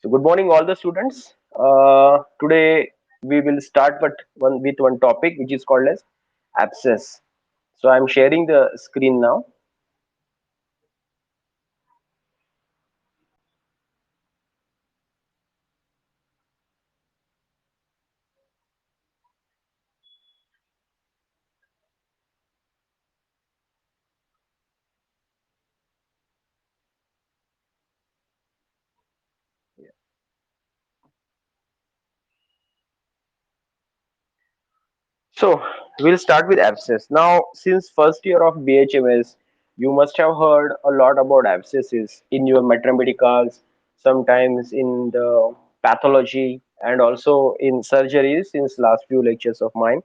So good morning, all the students. Today we will start with one topic which is called as abscess. So I'm sharing the screen now. So we'll start with abscess. Now, since first year of BHMS, you must have heard a lot about abscesses in your mathematicals, sometimes in the pathology, and also in surgeries. Since last few lectures of mine,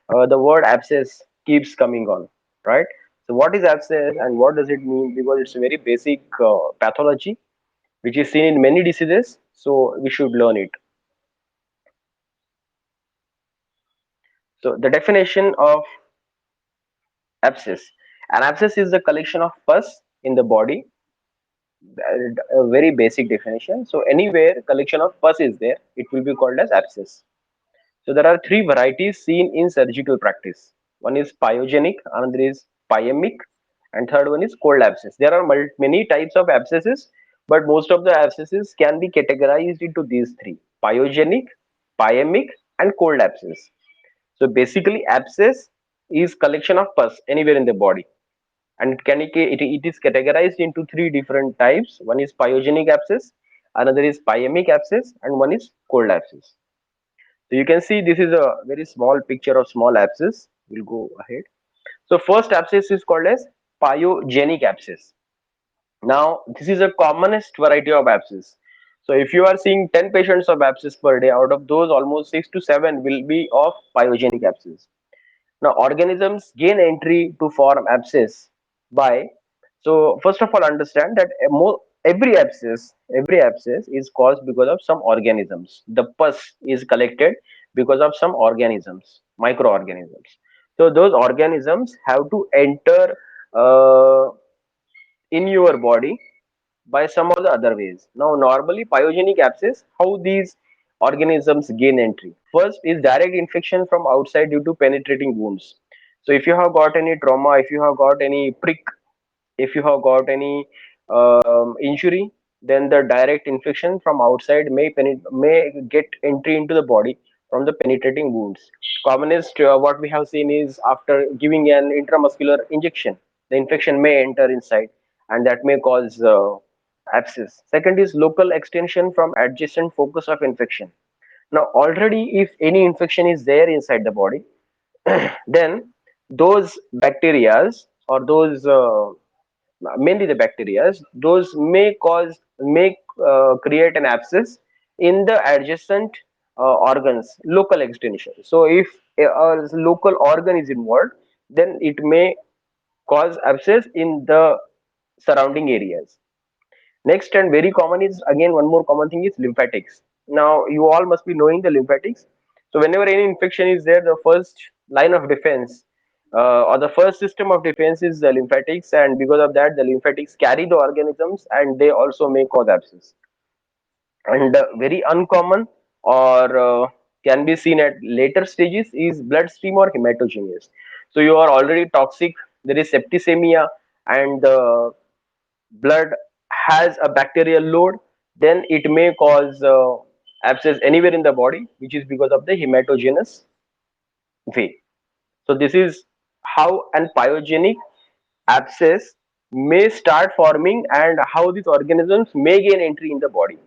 the word abscess keeps coming on, right? So, what is abscess and what does it mean? Because it's a very basic pathology which is seen in many diseases, so we should learn it. So, the definition of abscess. An abscess is the collection of pus in the body. A very basic definition. So anywhere collection of pus is there, it will be called as abscess. So there are three varieties seen in surgical practice. One is pyogenic, another is pyemic, and third one is cold abscess. There are many types of abscesses, but most of the abscesses can be categorized into these three: pyogenic, pyemic, and cold abscess. So basically, abscess is collection of pus anywhere in the body, and it is categorized into three different types. One is pyogenic abscess, another is pyemic abscess, and one is cold abscess. So you can see this is a very small picture of small abscess. We'll go ahead. So first abscess is called as pyogenic abscess. Now this is a commonest variety of abscess. So if you are seeing 10 patients of abscess per day, out of those almost 6 to 7 will be of pyogenic abscess. Now, organisms gain entry to form abscess by. So, first of all, understand that every abscess is caused because of some organisms. The pus is collected because of some organisms, microorganisms. So, those organisms have to enter uh, in your body by some of the other ways. Now, normally pyogenic abscess, how these organisms gain entry. First is direct infection from outside due to penetrating wounds. So, if you have got any trauma, if you have got any prick, if you have got any injury, then the direct infection from outside may get entry into the body from the penetrating wounds. Commonest what we have seen is after giving an intramuscular injection, the infection may enter inside, and that may cause abscess. Second is local extension from adjacent focus of infection. Now, already if any infection is there inside the body, then those bacterias or those mainly the bacteria, those may create an abscess in the adjacent organs, local extension. So if a local organ is involved, then it may cause abscess in the surrounding areas. Next, and very common, is again one more common thing, is lymphatics. Now you all must be knowing the lymphatics. So whenever any infection is there, the first line of defense or the first system of defense is the lymphatics, and because of that, the lymphatics carry the organisms and they also may cause abscess. And very uncommon or can be seen at later stages is bloodstream or hematogenous. So you are already toxic, there is septicemia, and the blood has a bacterial load, then it may cause abscess anywhere in the body, which is because of the hematogenous way. So this is how an pyogenic abscess may start forming and how these organisms may gain entry in the body.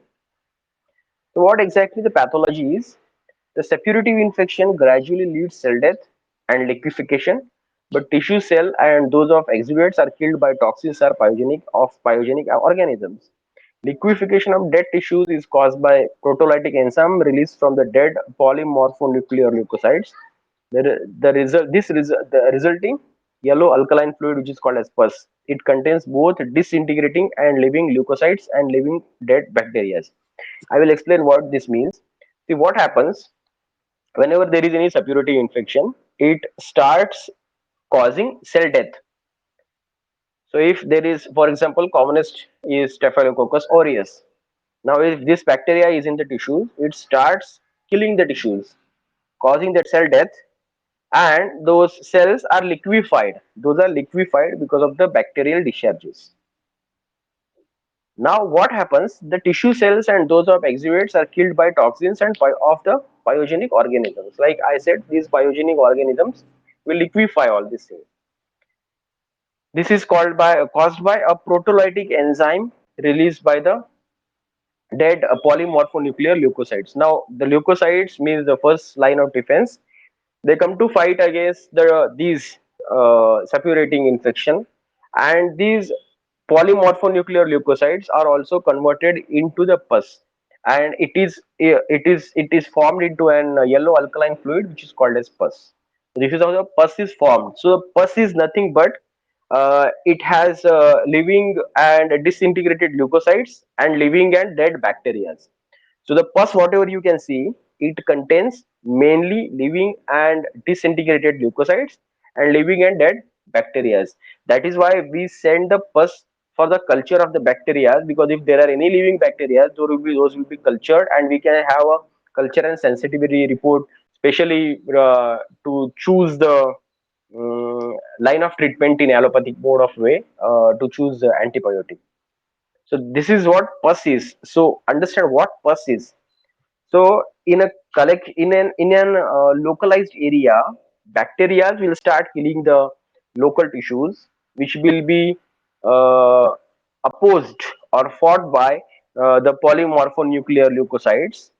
So what exactly the pathology is? The suppurative infection gradually leads cell death and liquefaction, but tissue cell and those of exudates are killed by toxins or pyogenic organisms. Liquefaction of dead tissues is caused by proteolytic enzyme released from the dead polymorphonuclear leukocytes. The resulting yellow alkaline fluid, which is called as pus, it contains both disintegrating and living leukocytes and living dead bacteria. I will explain what this means. See what happens whenever there is any suppurative infection, it starts causing cell death. So if there is, for example, commonest is Staphylococcus aureus. Now, if this bacteria is in the tissues, it starts killing the tissues, causing that cell death, and those cells are liquefied. Those are liquefied because of the bacterial discharges. Now, what happens? The tissue cells and those of exudates are killed by toxins and of the pyogenic organisms. Like I said, these pyogenic organisms will liquefy all these things. This is caused by a proteolytic enzyme released by the dead polymorphonuclear leukocytes. Now, the leukocytes means the first line of defense. They come to fight against these suppurating infection, and these polymorphonuclear leukocytes are also converted into the pus, and it is formed into an yellow alkaline fluid which is called as pus. This is how the pus is formed. So pus is nothing but it has living and disintegrated leukocytes and living and dead bacteria. So the pus, whatever you can see, it contains mainly living and disintegrated leukocytes and living and dead bacteria. That is why we send the pus for the culture of the bacteria, because if there are any living bacteria, those will be cultured, and we can have a culture and sensitivity report, especially to choose the line of treatment in allopathic mode of way, to choose the antibiotic. So this is what pus is. So understand what pus is. So in an localized area, bacteria will start killing the local tissues, which will be uh, opposed or fought by the polymorphonuclear leukocytes.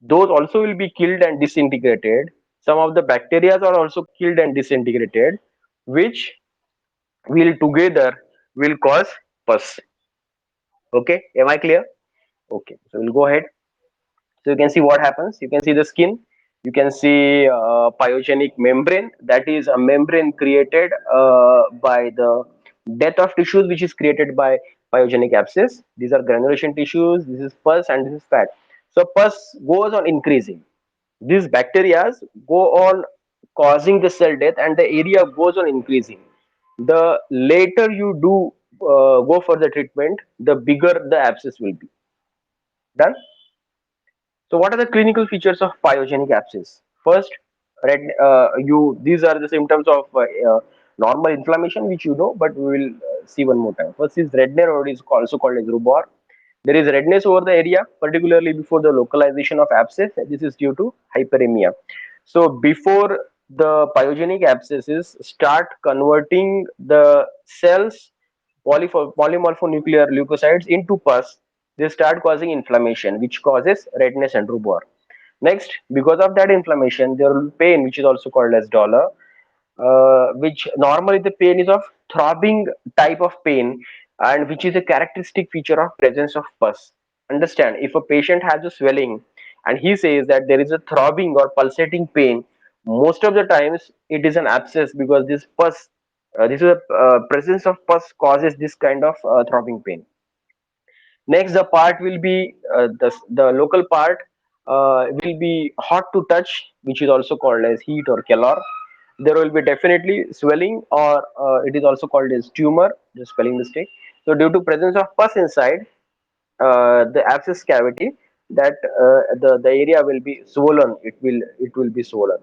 Those also will be killed and disintegrated. Some of the bacteria are also killed and disintegrated, which will together will cause pus. Okay, am I clear? Okay, so we'll go ahead. So you can see what happens. You can see the skin. You can see pyogenic membrane. That is a membrane created by the death of tissues, which is created by pyogenic abscess. These are granulation tissues. This is pus and this is fat. So pus goes on increasing. These bacteria go on causing the cell death, and the area goes on increasing. The later you do go for the treatment, the bigger the abscess will be. Done. So, what are the clinical features of pyogenic abscess? First, red. These are the symptoms of normal inflammation, which you know, but we will see one more time. First is redness, or it is also called as rubor. There is redness over the area, particularly before the localization of abscess. This is due to hyperemia. So, before the pyogenic abscesses start converting the cells, polymorphonuclear leukocytes, into pus, they start causing inflammation, which causes redness and rubor. Next, because of that inflammation, there will be pain, which is also called as dolor, which normally the pain is of throbbing type of pain, and which is a characteristic feature of presence of pus. Understand, if a patient has a swelling and he says that there is a throbbing or pulsating pain, most of the times it is an abscess, because this pus, this is a presence of pus causes this kind of throbbing pain. Next, the part will be the local part will be hot to touch, which is also called as heat or calor. There will be definitely swelling, or it is also called as tumor, the spelling mistake. So due to presence of pus inside the abscess cavity, that the area will be swollen. It will be swollen.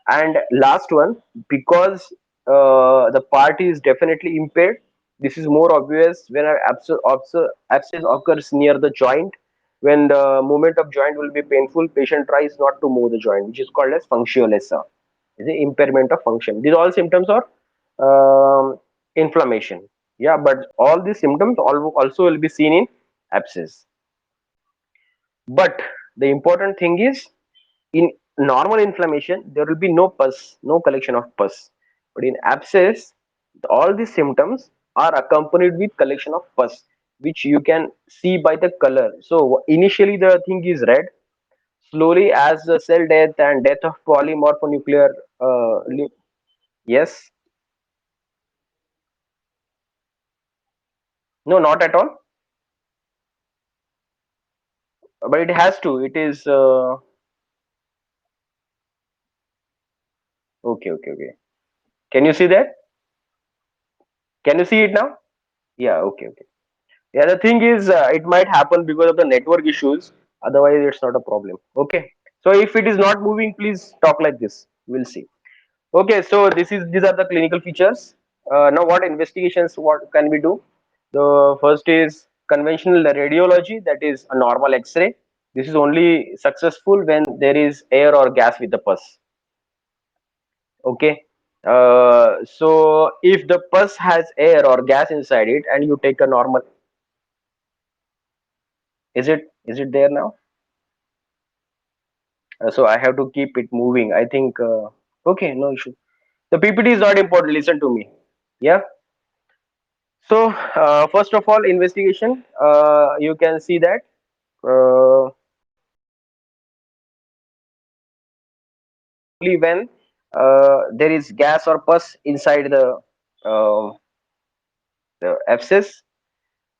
And last one, because the part is definitely impaired, this is more obvious when an abscess occurs near the joint. When the movement of joint will be painful, patient tries not to move the joint, which is called as functionalessa. Is the impairment of function. These all symptoms are inflammation. Yeah, but all these symptoms also will be seen in abscess. But the important thing is, in normal inflammation, there will be no pus, no collection of pus. But in abscess, all these symptoms are accompanied with collection of pus, which you can see by the color. So initially the thing is red. Slowly, as the cell death and death of polymorphonuclear, yes, no, not at all. But it has to. It is okay, okay, okay. Can you see that? Can you see it now? Yeah, okay, okay. Yeah, the thing is, it might happen because of the network issues. Otherwise, it's not a problem. Okay. So if it is not moving, please talk like this. We'll see. Okay. So these are the clinical features. Now, what investigations? What can we do? The first is conventional radiology. That is a normal X-ray. This is only successful when there is air or gas with the pus. Okay. So if the pus has air or gas inside it, and you take a normal, is it there now? So I have to keep it moving. I think okay, no issue. The PPT is not important. Listen to me. Yeah. So first of all, investigation. You can see that uh, only when there is gas or pus inside uh, the abscess.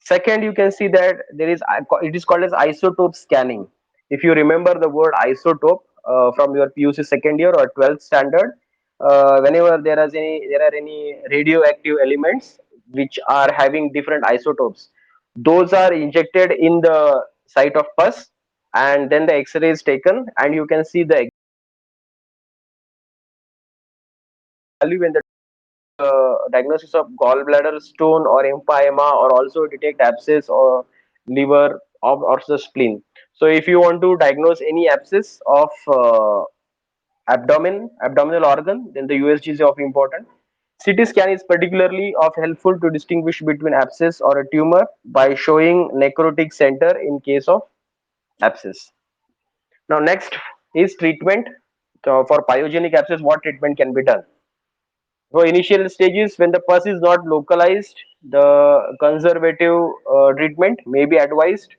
Second, you can see that there is it is called as isotope scanning. If you remember the word isotope from your PUC second year or 12th standard, whenever there are any radioactive elements which are having different isotopes, those are injected in the site of pus, and then the X-ray is taken, and you can see the value when the diagnosis of gallbladder stone or empyema, or also detect abscess or liver or the spleen. So if you want to diagnose any abscess of abdominal organ, then the USG is of important. CT scan is particularly of helpful to distinguish between abscess or a tumor by showing necrotic center in case of abscess. Now next is treatment. So for pyogenic abscess, what treatment can be done? So initial stages, when the pus is not localized, the conservative treatment may be advised.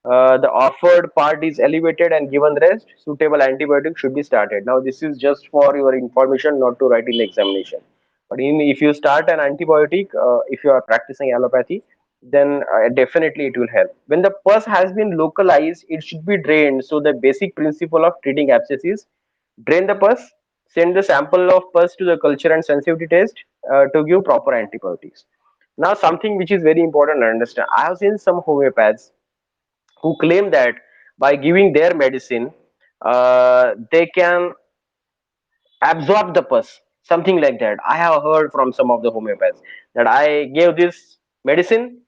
The offered part is elevated and given rest. Suitable antibiotics should be started. Now this is just for your information, not to write in the examination. But if you start an antibiotic, if you are practicing allopathy, then definitely it will help. When the pus has been localized, it should be drained. So the basic principle of treating abscess is drain the pus, send the sample of pus to the culture and sensitivity test to give proper antibiotics. Now, something which is very important to understand. I have seen some homeopaths who claim that by giving their medicine, they can absorb the pus, something like that. I have heard from some of the homeopaths that I gave this medicine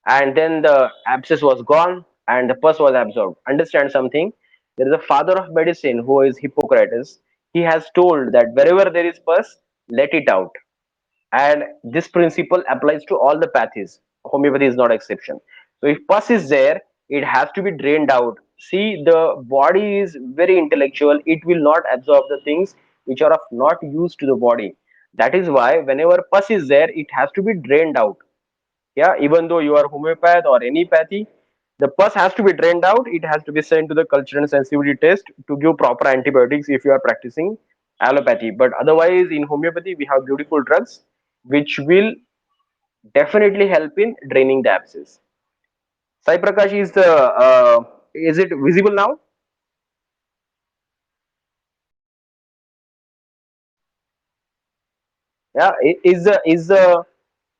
and then the abscess was gone and the pus was absorbed. Understand something? There is a father of medicine who is Hippocrates. He has told that wherever there is pus, let it out, and this principle applies to all the pathies. Homeopathy is not exception. So if pus is there, it has to be drained out. See, the body is very intellectual. It will not absorb the things which are of not use to the body. That is why whenever pus is there, it has to be drained out. Yeah, even though you are homeopath or any pathy, the pus has to be drained out. It has to be sent to the culture and sensitivity test to give proper antibiotics if you are practicing allopathy. But otherwise, in homeopathy, we have beautiful drugs which will definitely help in draining the abscess. Sai Prakash, is it visible now? Yeah, is the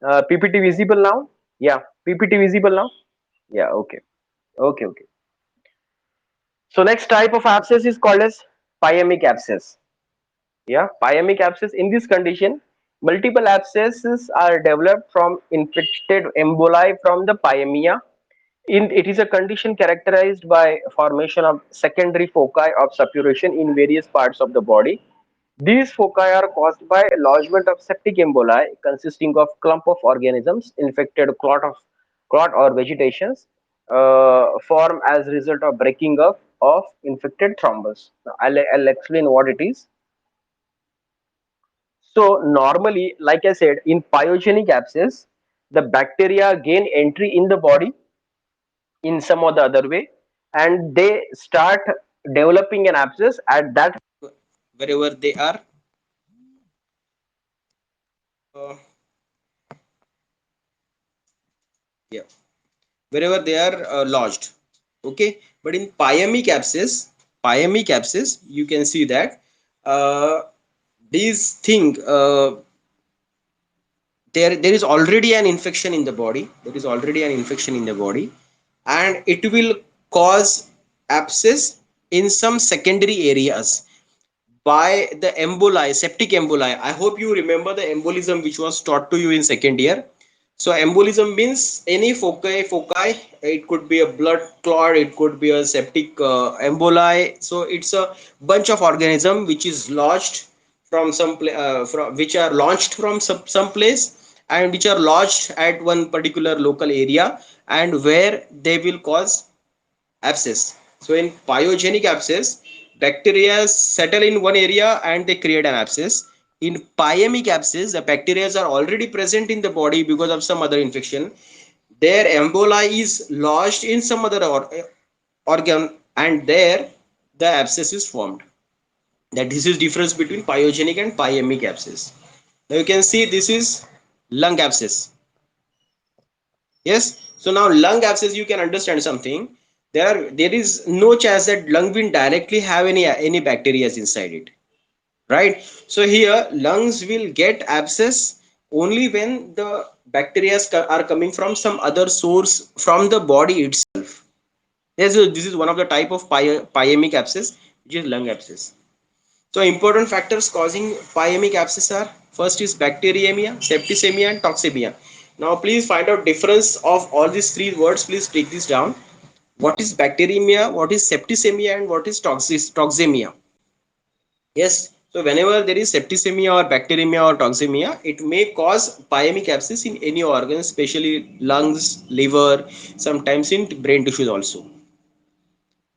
PPT visible now? Yeah, PPT visible now? Yeah, okay, okay, okay. So next type of abscess is called as pyemic abscess. Yeah, pyemic abscess. In this condition, multiple abscesses are developed from infected emboli from the pyemia. It is a condition characterized by formation of secondary foci of suppuration in various parts of the body. These foci are caused by lodgement of septic emboli consisting of clump of organisms, infected clot or vegetations, form as a result of breaking up of infected thrombus. Now, I'll explain what it is. So normally, like I said, in pyogenic abscess, the bacteria gain entry in the body in some or the other way, and they start developing an abscess at that wherever they are uh, yeah, wherever they are lodged. Okay, but in pyemic abscess, you can see that uh, these thing there is already an infection in the body, and it will cause abscess in some secondary areas by the emboli, septic emboli. I hope you remember the embolism which was taught to you in second year. So embolism means any foci. It could be a blood clot, it could be a septic emboli. So it's a bunch of organism which is lodged from from which are launched from some place, and which are lodged at one particular local area, and where they will cause abscess. So in pyogenic abscess, bacteria settle in one area and they create an abscess. In pyemic abscess, the bacteria are already present in the body because of some other infection. Their emboli is lodged in some other organ, and there the abscess is formed. That this is difference between pyogenic and pyemic abscess. Now you can see this is lung abscess. Yes. So now lung abscess, you can understand something. There is no chance that lung will directly have any bacteria inside it, right? So here lungs will get abscess only when the bacteria are coming from some other source from the body itself. Yes, so this is one of the type of pyemic abscess, which is lung abscess. So important factors causing pyemic abscess are: first is bacteremia, septicemia, and toxemia. Now please find out difference of all these three words. Please take this down. What is bacteremia? What is septicemia? And what is toxemia? Yes. So whenever there is septicemia or bacteremia or toxemia, it may cause pyemic abscess in any organ, especially lungs, liver, sometimes in brain tissues also.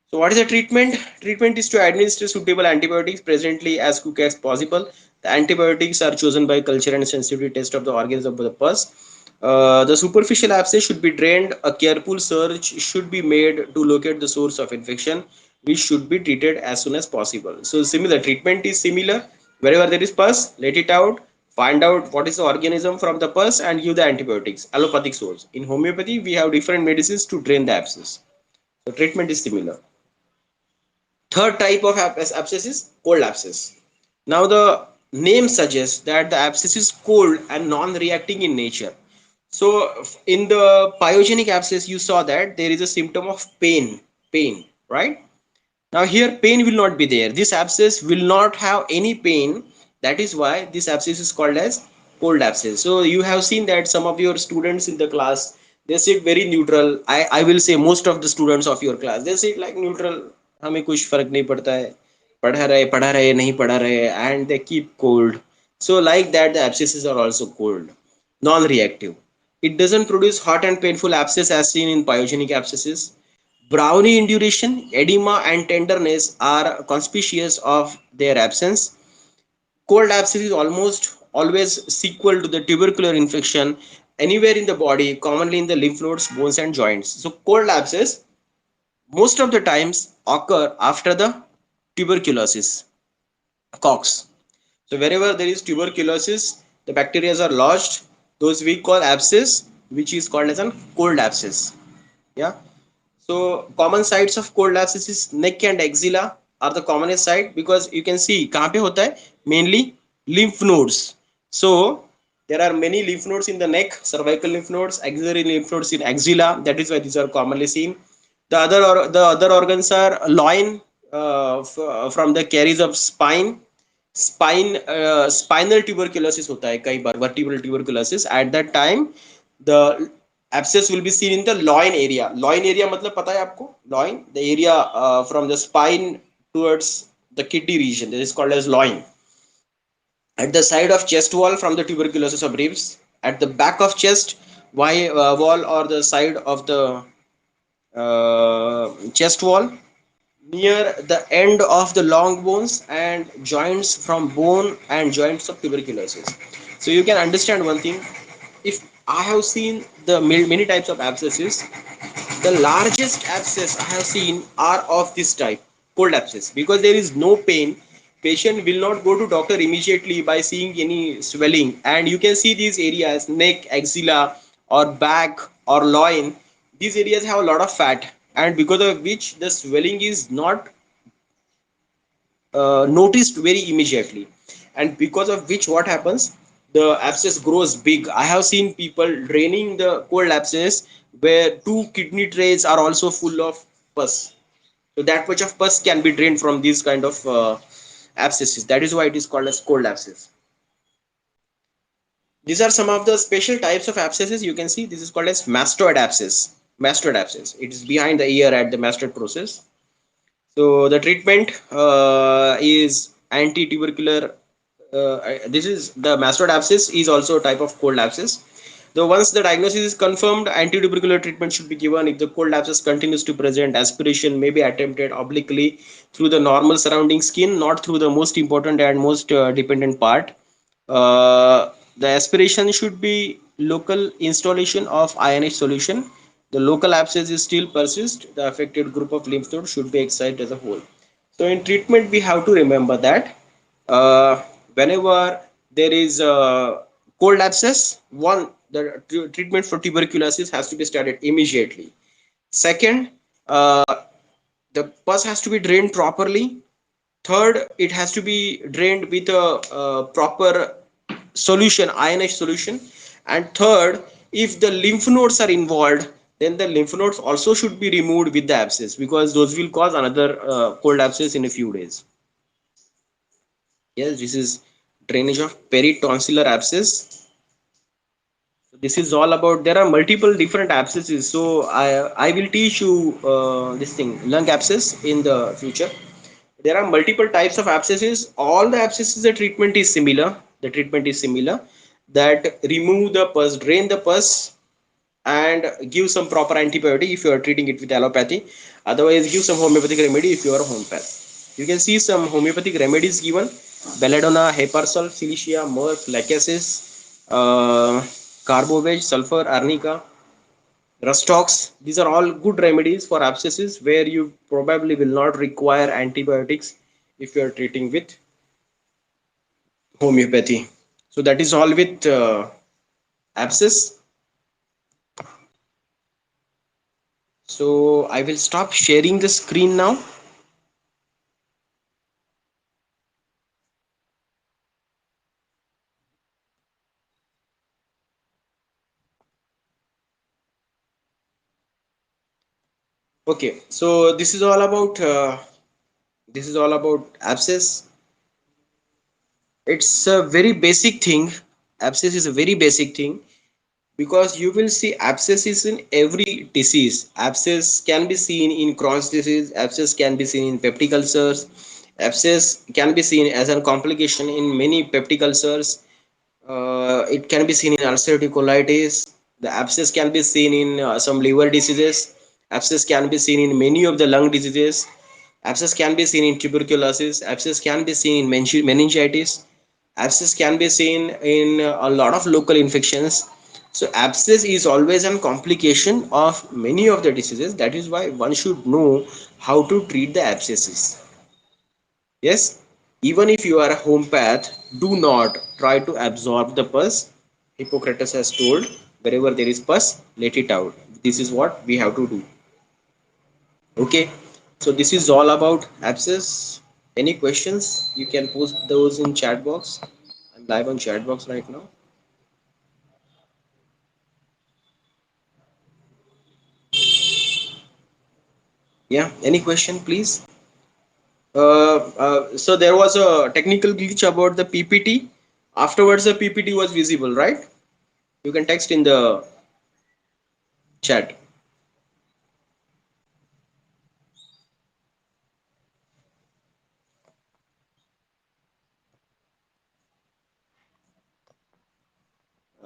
So what is the treatment? Treatment is to administer suitable antibiotics presently as quick as possible. The antibiotics are chosen by culture and sensitivity test of the organs of the pus. The superficial abscess should be drained. A careful search should be made to locate the source of infection, which should be treated as soon as possible. So similar treatment is similar. Wherever there is pus, let it out. Find out what is the organism from the pus and give the antibiotics. Allopathic source. In homeopathy, we have different medicines to drain the abscess. So treatment is similar. Third type of abscess is cold abscess. Now the name suggests that the abscess is cold and non-reacting in nature. So in the pyogenic abscess, you saw that there is a symptom of pain, right? Now here pain will not be there. This abscess will not have any pain. That is why this abscess is called as cold abscess. So you have seen that some of your students in the class, they sit very neutral. I will say most of the students of your class, they sit like neutral. हमें कुछ फर्क नहीं पड़ता है, पढ़ा रहे नहीं पढ़ा रहे, and they keep cold. So like that, the abscesses are also cold, non-reactive. It doesn't produce hot and painful abscess as seen in pyogenic abscesses. Brownie induration, edema, and tenderness are conspicuous of their absence. Cold abscess is almost always sequel to the tubercular infection anywhere in the body, commonly in the lymph nodes, bones, and joints. So cold abscess most of the times occur after the tuberculosis, COX. So wherever there is tuberculosis, the bacteria are lodged. Those we call abscess, which is called as a cold abscess. Yeah. So common sites of cold abscess is neck and axilla are the commonest site, because you can see कहाँ पे होता है, mainly lymph nodes. So there are many lymph nodes in the neck, cervical lymph nodes, axillary lymph nodes in axilla. That is why these are commonly seen. The other organs are loin, from the caries of spinal tuberculosis होता है कई बार, vertebral tuberculosis. At that time the abscess will be seen in the loin area. Loin area मतलब पता है आपको? Loin, the area from the spine towards the kidney region, that is called as loin. At the side of chest wall from the tuberculosis of ribs. At the back of chest wall, or the side of the chest wall, near the end of the long bones and joints from bone and joints of tuberculosis. So you can understand one thing. If I have seen the many types of abscesses, the largest abscess I have seen are of this type, cold abscess, because there is no pain. Patient will not go to doctor immediately by seeing any swelling, and you can see these areas, neck, axilla, or back, or loin. These areas have a lot of fat, and because of which the swelling is not noticed very immediately, and because of which what happens, the abscess grows big. I have seen people draining the cold abscess where two kidney trays are also full of pus. So that much of pus can be drained from these kind of abscesses. That is why it is called as cold abscess. These are some of the special types of abscesses. You can see this is called as mastoid abscess. Mastoid abscess. It is behind the ear at the mastoid process. So the treatment is anti-tubercular. This is the mastoid abscess is also a type of cold abscess. Though once the diagnosis is confirmed, anti-tubercular treatment should be given. If the cold abscess continues to present, aspiration may be attempted obliquely through the normal surrounding skin, not through the most important and most dependent part. The aspiration should be local installation of INH solution. The local abscess is still persist. The affected group of lymph nodes should be excised as a whole. So in treatment, we have to remember that whenever there is a cold abscess, one the treatment for tuberculosis has to be started immediately. Second, the pus has to be drained properly. Third, it has to be drained with a proper solution, INH solution. And third, if the lymph nodes are involved, then the lymph nodes also should be removed with the abscess, because those will cause another cold abscess in a few days. Yes, this is drainage of peritonsillar abscess. So this is all about, there are multiple different abscesses. So I will teach you this thing, lung abscess, in the future. There are multiple types of abscesses. All the abscesses, the treatment is similar. The treatment is similar, that remove the pus, drain the pus, and give some proper antibiotic if you are treating it with allopathy. Otherwise, give some homeopathic remedy if you are a homeopath. You can see some homeopathic remedies given: belladonna, heparsol, silicea, myrrh, lachesis, uh, carbovage, sulfur, arnica, rustox. These are all good remedies for abscesses where you probably will not require antibiotics if you are treating with homeopathy. So that is all with abscess. So I will stop sharing the screen now. Okay, so this is all about abscess. It's a very basic thing. Abscess is a very basic thing, because you will see abscesses in every disease. Abscess can be seen in Crohn's disease, abscess can be seen in peptic ulcers, abscess can be seen as a complication in many peptic ulcers. It can be seen in ulcerative colitis. The abscess can be seen in some liver diseases. Abscess can be seen in many of the lung diseases. Abscess can be seen in tuberculosis. Abscess can be seen in meningitis. Abscess can be seen in a lot of local infections. So abscess is always a complication of many of the diseases. That is why one should know how to treat the abscesses. Yes, even if you are a homeopath, do not try to absorb the pus. Hippocrates has told, wherever there is pus, let it out. This is what we have to do. Okay, so this is all about abscess. Any questions? You can post those in chat box. I'm live on chat box right now. Yeah, any question, please? So there was a technical glitch about the PPT. Afterwards, the PPT was visible, right? You can text in the chat.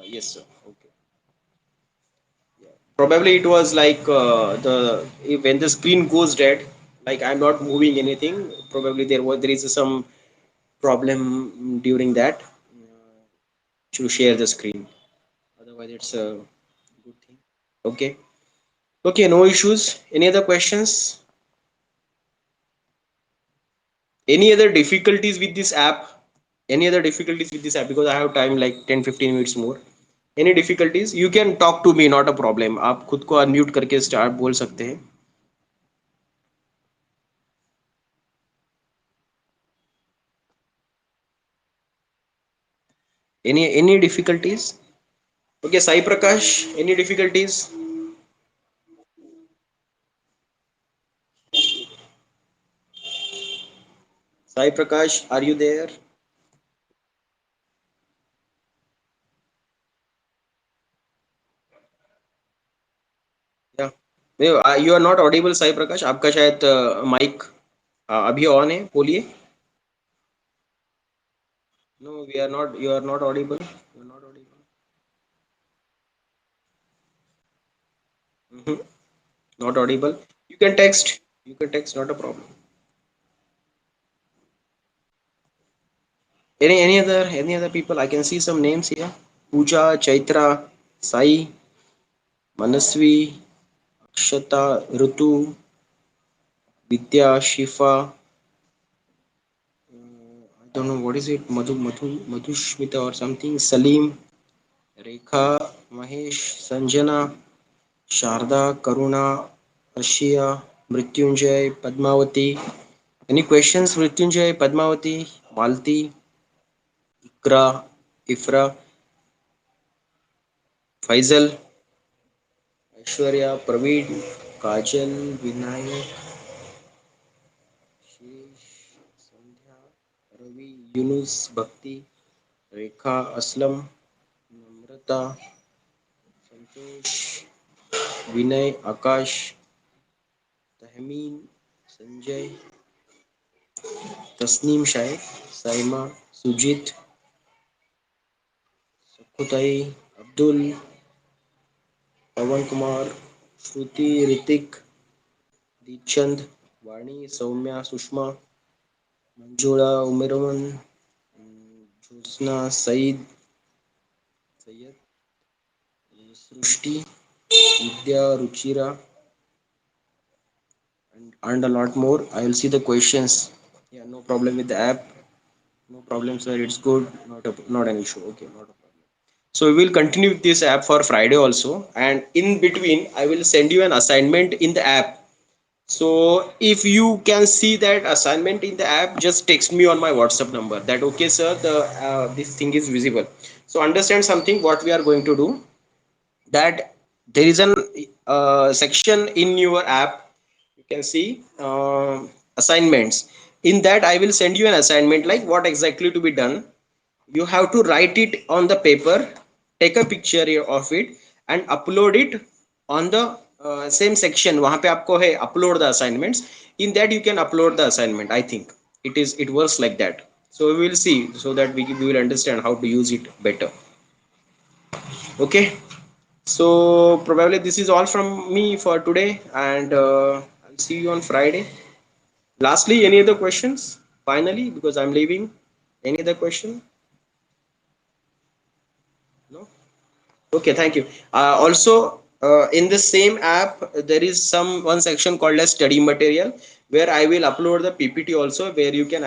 Yes, sir. Okay. Probably it was like when the screen goes dead, like I'm not moving anything. Probably there is some problem during that to share the screen. Otherwise, it's a good thing. Okay. Okay. No issues. Any other questions? Any other difficulties with this app? Any other difficulties with this app? Because I have time like 10-15 minutes more. Any difficulties? You can talk to me. Not a problem. आप खुद को unmute करके start बोल सकते हैं. Any difficulties? Okay, Sai Prakash, any difficulties? Sai Prakash, are you there? Yeah. You are not audible, Sai Prakash. आपका शायद mic अभी ऑन है, बोलिए. No, we are not. You are not audible. You are not audible. Mhm. Not audible. You can text. You can text. Not a problem. Any other people? I can see some names here. Pooja, Chaitra, Sai, Manasvi, Akshata, Rutu, Vidya, Shifa. I don't know what is it. Madhushmita or something. Salim, Rekha, Mahesh, Sanjana, Sharda, Karuna, Ashia, Mrityunjay, Padmavati. Any questions, Mrityunjay, Padmavati, Malti, Ikra, Ifra, Faisal, Aishwarya, Praveed, Kajal, Vinayak, Sheesh, Sandhya, Ravi, Yunus, Bhakti, Rekha, Aslam, Namrata, Santosh, Vinay, Akash, Tahmeen, Sanjay, Tasneem Shaikh, Saima, Sujit, Sakutai, Abdul, Pawan Kumar, Shruti, Ritik, Deepchand, Vani, Soumya, Sushma, Manjula, Umirman, Jyotsna, Syed, Srushti, Vidya, Ruchira, and a lot more. I will see the questions. Yeah, no problem with the app. No problem, sir. It's good. Not an issue. Okay, not a problem. So we will continue with this app for Friday also, and in between, I will send you an assignment in the app. So if you can see that assignment in the app, just text me on my WhatsApp number. That okay, sir. The this thing is visible. So understand something. What we are going to do, that there is an section in your app. You can see assignments. In that, I will send you an assignment like what exactly to be done. You have to write it on the paper, take a picture of it, and upload it on the same section. वहां पे आपको है upload the assignments. In that you can upload the assignment. I think it works like that. So we will see, so that we will understand how to use it better. Okay, so probably this is all from me for today, and I'll see you on Friday. Lastly, any other questions finally, because I'm leaving? Any other question? No. Okay, thank you. Also, in the same app, there is one section called as study material, where I will upload the PPT also, where you can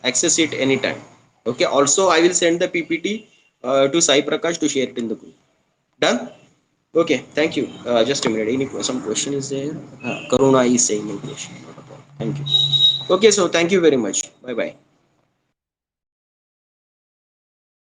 access it anytime. Okay. Also, I will send the PPT to Sai Prakash to share it in the group. Done? Okay. Thank you. Just a minute. Some question is there? Karuna is saying no question. Not a problem. Thank you. Okay. So thank you very much. Bye bye.